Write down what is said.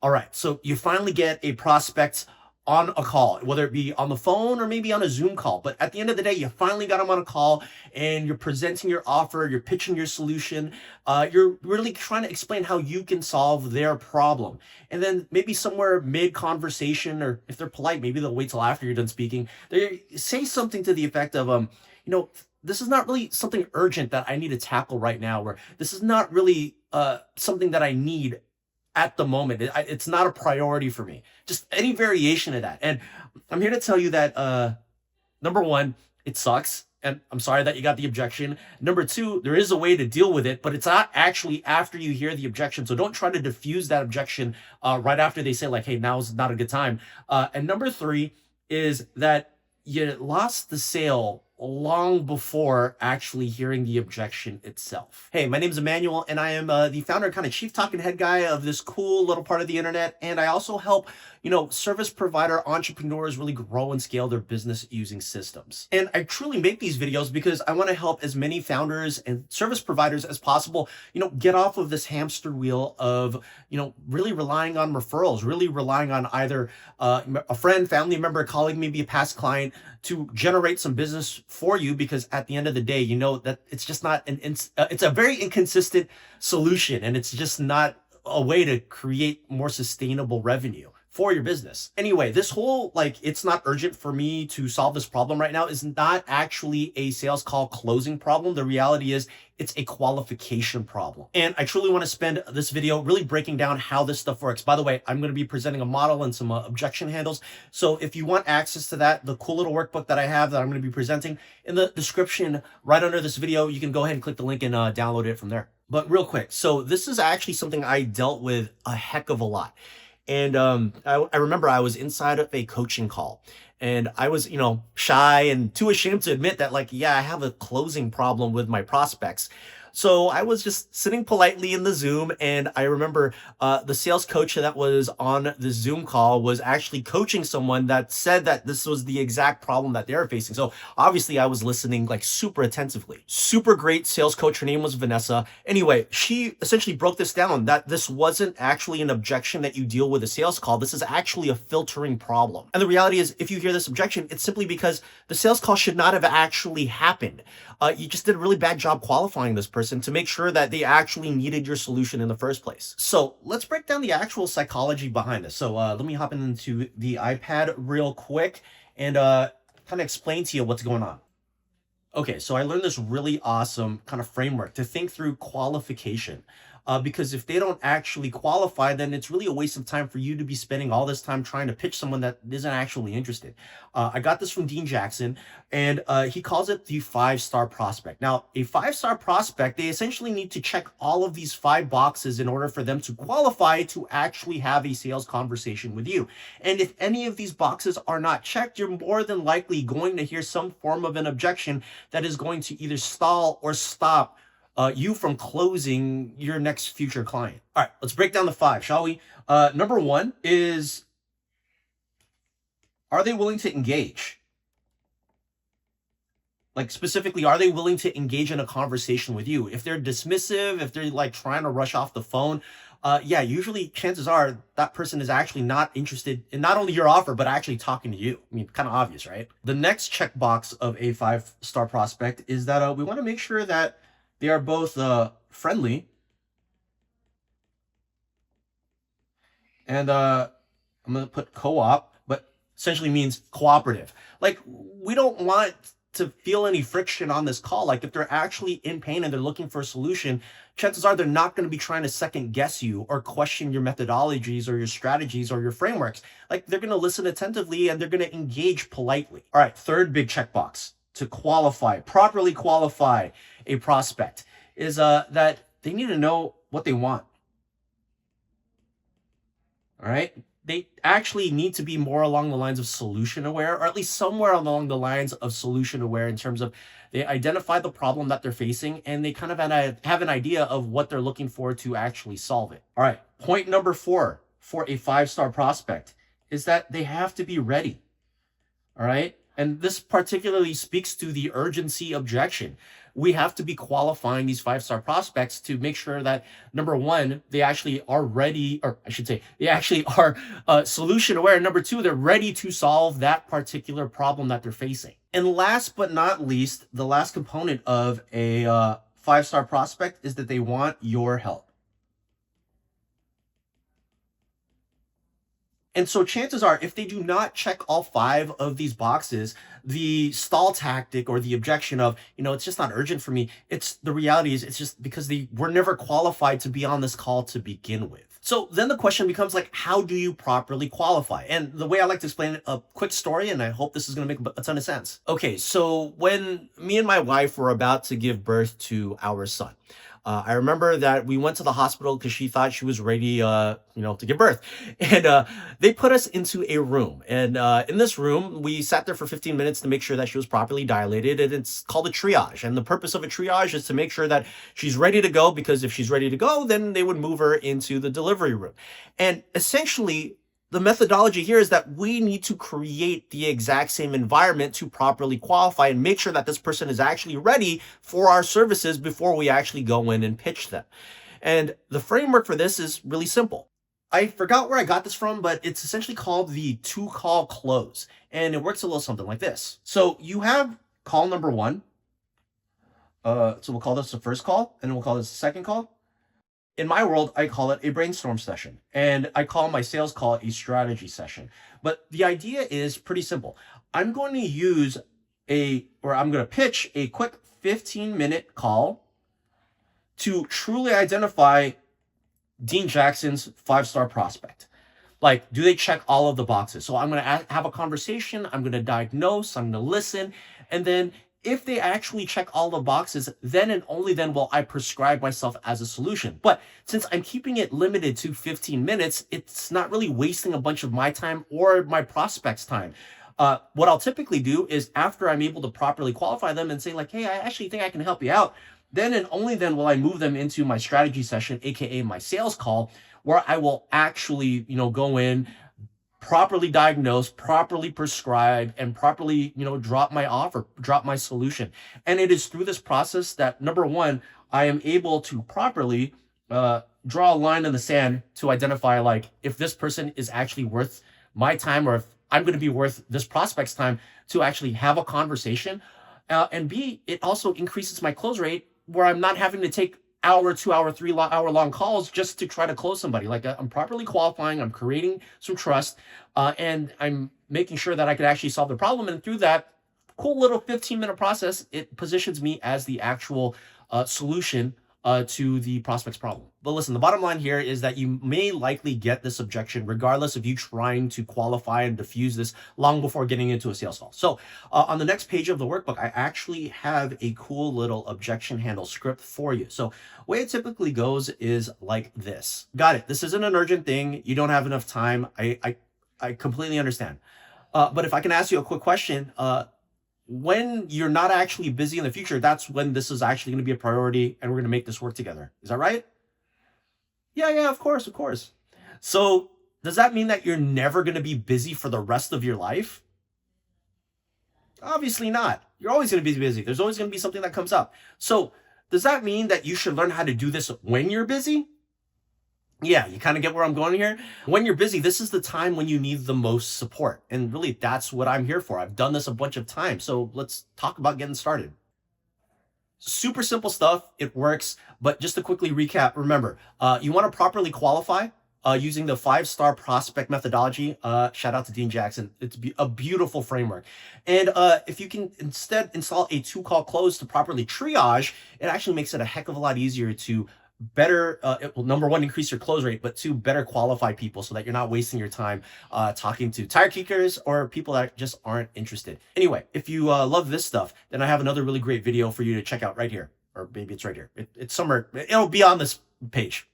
All right, so you finally get a prospect on a call, whether it be on the phone or maybe on a Zoom call. But at the end of the day, you finally got them on a call and you're presenting your offer, you're pitching your solution, you're really trying to explain how you can solve their problem. And then maybe somewhere mid conversation, or if they're polite, maybe they'll wait till after you're done speaking. They say something to the effect of, you know, this is not really something urgent that I need to tackle right now, or this is not really something that I need at the moment. It's not a priority for me. Just any variation of that. And I'm here to tell you that number one, it sucks. And I'm sorry that you got the objection. Number two, there is a way to deal with it, but it's not actually after you hear the objection. So don't try to diffuse that objection right after they say, like, hey, now's not a good time. And number three is that you lost the sale long before actually hearing the objection itself. Hey, my name is Emmanuel, and I am the founder and kind of chief talking head guy of this cool little part of the internet. And I also help, service provider entrepreneurs really grow and scale their business using systems. And I truly make these videos because I want to help as many founders and service providers as possible, get off of this hamster wheel of, really relying on referrals, really relying on either a friend, family member, colleague, maybe a past client to generate some business for you, because at the end of the day, that it's just not it's a very inconsistent solution, and it's just not a way to create more sustainable revenue for your business. Anyway, this whole, it's not urgent for me to solve this problem right now is not actually a sales call closing problem. The reality is it's a qualification problem. And I truly want to spend this video really breaking down how this stuff works. By the way, I'm going to be presenting a model and some objection handles. So if you want access to that, the cool little workbook that I have that I'm going to be presenting in the description right under this video, you can go ahead and click the link and download it from there. But real quick, so this is actually something I dealt with a heck of a lot. And I remember I was inside of a coaching call, and I was, shy and too ashamed to admit that, I have a closing problem with my prospects. So I was just sitting politely in the Zoom, and I remember the sales coach that was on the Zoom call was actually coaching someone that said that this was the exact problem that they were facing. So obviously I was listening super attentively. Super great sales coach. Her name was Vanessa. Anyway, she essentially broke this down, that this wasn't actually an objection that you deal with a sales call. This is actually a filtering problem. And the reality is, if you hear this objection, it's simply because the sales call should not have actually happened. You just did a really bad job qualifying this person to make sure that they actually needed your solution in the first place. So let's break down the actual psychology behind this. So let me hop into the iPad real quick and kind of explain to you what's going on. Okay, so I learned this really awesome kind of framework to think through qualification. Because if they don't actually qualify, then it's really a waste of time for you to be spending all this time trying to pitch someone that isn't actually interested. I got this from Dean Jackson, and he calls it the 5-star prospect. Now, a 5-star prospect, they essentially need to check all of these 5 boxes in order for them to qualify to actually have a sales conversation with you. And if any of these boxes are not checked, you're more than likely going to hear some form of an objection that is going to either stall or stop you from closing your next future client. All right, let's break down the 5, shall we? Number 1 is, are they willing to engage? Specifically, are they willing to engage in a conversation with you? If they're dismissive, if they're trying to rush off the phone, yeah, usually chances are that person is actually not interested in not only your offer, but actually talking to you. I mean, kind of obvious, right? The next checkbox of a 5-star prospect is that we want to make sure that they are both friendly and I'm going to put co-op, but essentially means cooperative. We don't want to feel any friction on this call. If they're actually in pain and they're looking for a solution, chances are they're not going to be trying to second guess you or question your methodologies or your strategies or your frameworks. They're going to listen attentively and they're going to engage politely. All right, third big checkbox to properly qualify a prospect is that they need to know what they want. All right. They actually need to be more along the lines of solution aware, or at least somewhere along the lines of solution aware, in terms of they identify the problem that they're facing and they kind of have an idea of what they're looking for to actually solve it. All right. Point number 4 for a 5-star prospect is that they have to be ready. All right. And this particularly speaks to the urgency objection. We have to be qualifying these five-star prospects to make sure that number one, they actually are ready, or I should say, they actually are solution aware. And number two, they're ready to solve that particular problem that they're facing. And last but not least, the last component of a five-star prospect is that they want your help. And so chances are, if they do not check all five of these boxes, the stall tactic or the objection of, it's just not urgent for me. It's the reality is it's just because they were never qualified to be on this call to begin with. So then the question becomes like, how do you properly qualify? And the way I like to explain it, a quick story, and I hope this is going to make a ton of sense. Okay, so when me and my wife were about to give birth to our son, I remember that we went to the hospital because she thought she was ready, to give birth. And they put us into a room. And in this room, we sat there for 15 minutes to make sure that she was properly dilated. And it's called a triage. And the purpose of a triage is to make sure that she's ready to go, because if she's ready to go, then they would move her into the delivery room. And essentially, the methodology here is that we need to create the exact same environment to properly qualify and make sure that this person is actually ready for our services before we actually go in and pitch them. And the framework for this is really simple. I forgot where I got this from, but it's essentially called the two-call close. And it works a little something like this. So you have call number one. So we'll call this the first call, and then we'll call this the second call. In my world, I call it a brainstorm session, and I call my sales call a strategy session. But the idea is pretty simple. I'm going to pitch a quick 15-minute call to truly identify Dean Jackson's five-star prospect. Like, do they check all of the boxes? So I'm going to have a conversation. I'm going to diagnose. I'm going to listen. And then if they actually check all the boxes, then and only then will I prescribe myself as a solution. But since I'm keeping it limited to 15 minutes, it's not really wasting a bunch of my time or my prospect's time. What I'll typically do is, after I'm able to properly qualify them and say like, hey, I actually think I can help you out, then and only then will I move them into my strategy session, aka my sales call, where I will actually, go in, properly diagnose, properly prescribe, and properly, drop my offer, drop my solution. And it is through this process that, number one, I am able to properly draw a line in the sand to identify like if this person is actually worth my time, or if I'm going to be worth this prospect's time to actually have a conversation. And B, it also increases my close rate, where I'm not having to take hour, 2 hour, 3 hour long calls just to try to close somebody. Like, I'm properly qualifying, I'm creating some trust, and I'm making sure that I could actually solve the problem. And through that cool little 15-minute process, it positions me as the actual solution to the prospect's problem. But listen, the bottom line here is that you may likely get this objection regardless of you trying to qualify and diffuse this long before getting into a sales call. So on the next page of the workbook, I actually have a cool little objection handle script for you. So the way it typically goes is like this. Got it. This isn't an urgent thing. You don't have enough time. I completely understand. But if I can ask you a quick question, when you're not actually busy in the future, that's when this is actually going to be a priority, and we're going to make this work together. Is that right? Yeah, of course, of course. So does that mean that you're never going to be busy for the rest of your life? Obviously not. You're always going to be busy. There's always going to be something that comes up. So does that mean that you should learn how to do this when you're busy? Yeah, you kind of get where I'm going here. When you're busy, this is the time when you need the most support. And really, that's what I'm here for. I've done this a bunch of times. So let's talk about getting started. Super simple stuff. It works. But just to quickly recap, remember, you want to properly qualify using the 5-star prospect methodology. Shout out to Dean Jackson. It's a beautiful framework. And if you can instead install a 2-call close to properly triage, it actually makes it a heck of a lot easier to better, it will, number one, increase your close rate, but two, better qualify people so that you're not wasting your time talking to tire kickers or people that just aren't interested. Anyway, if you love this stuff, then I have another really great video for you to check out right here, or maybe it's right here. It's somewhere, it'll be on this page.